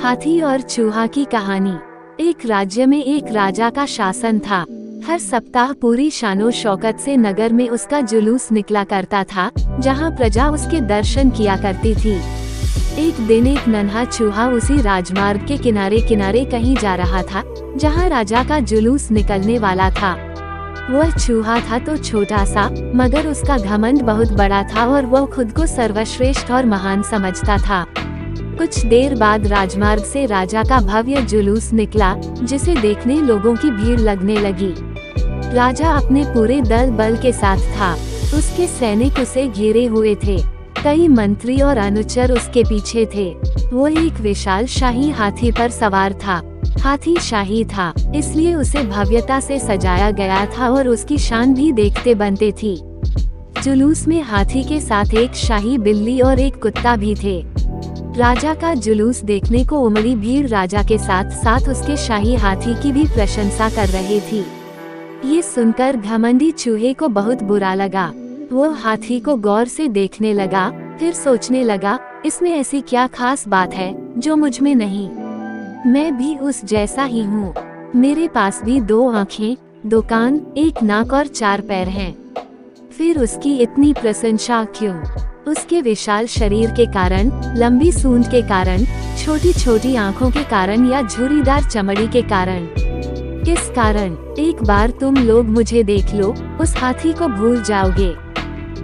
हाथी और चूहा की कहानी। एक राज्य में एक राजा का शासन था। हर सप्ताह पूरी शानो शौकत से नगर में उसका जुलूस निकला करता था, जहां प्रजा उसके दर्शन किया करती थी। एक दिन एक नन्हा चूहा उसी राजमार्ग के किनारे किनारे कहीं जा रहा था, जहां राजा का जुलूस निकलने वाला था। वह चूहा था तो छोटा सा, मगर उसका घमंड बहुत बड़ा था और वह खुद को सर्वश्रेष्ठ और महान समझता था। कुछ देर बाद राजमार्ग से राजा का भव्य जुलूस निकला, जिसे देखने लोगों की भीड़ लगने लगी। राजा अपने पूरे दल बल के साथ था। उसके सैनिक उसे घेरे हुए थे। कई मंत्री और अनुचर उसके पीछे थे। वो एक विशाल शाही हाथी पर सवार था। हाथी शाही था, इसलिए उसे भव्यता से सजाया गया था और उसकी शान भी देखते बनते थी। जुलूस में हाथी के साथ एक शाही बिल्ली और एक कुत्ता भी थे। राजा का जुलूस देखने को उमड़ी भीड़ राजा के साथ साथ उसके शाही हाथी की भी प्रशंसा कर रही थी। ये सुनकर घमंडी चूहे को बहुत बुरा लगा। वो हाथी को गौर से देखने लगा, फिर सोचने लगा, इसमें ऐसी क्या खास बात है जो मुझ में नहीं। मैं भी उस जैसा ही हूँ। मेरे पास भी 2 आँखें, 2 कान, 1 नाक और 4 पैर हैं। फिर उसकी इतनी प्रशंसा क्यों? उसके विशाल शरीर के कारण, लंबी सूंड के कारण, छोटी छोटी आँखों के कारण या झुर्रीदार चमड़ी के कारण? किस कारण? एक बार तुम लोग मुझे देख लो, उस हाथी को भूल जाओगे।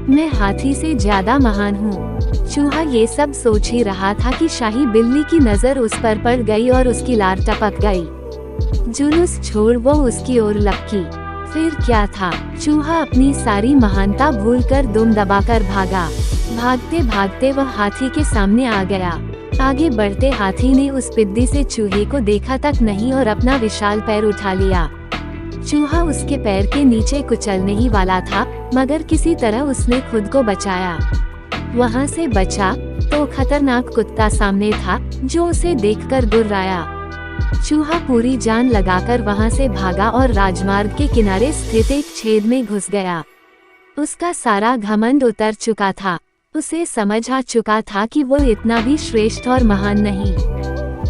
मैं हाथी से ज्यादा महान हूँ। चूहा ये सब सोच ही रहा था कि शाही बिल्ली की नजर उस पर पड़ गई और उसकी लार टपक गई। जुलूस छोड़ वो उसकी ओर लपकी। फिर क्या था? चूहा अपनी सारी महानता भूलकर दुम दबाकर भागा। भागते भागते वह हाथी के सामने आ गया। आगे बढ़ते हाथी ने उस पिद्दी से चूहे को देखा तक नहीं और अपना विशाल पैर उठा लिया। चूहा उसके पैर के नीचे कुचलने ही वाला था, मगर किसी तरह उसने खुद को बचाया। वहां से बचा तो खतरनाक कुत्ता सामने था, जो उसे देखकर गुर्राया। चूहा पूरी जान लगाकर वहां से भागा और राजमार्ग के किनारे स्थित एक छेद में घुस गया। उसका सारा घमंड उतर चुका था। उसे समझ आ चुका था कि वो इतना भी श्रेष्ठ और महान नहीं।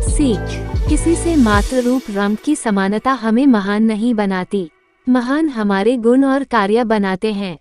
सीख: किसी से मात्र रूप रंग की समानता हमें महान नहीं बनाती। महान हमारे गुण और कार्य बनाते हैं।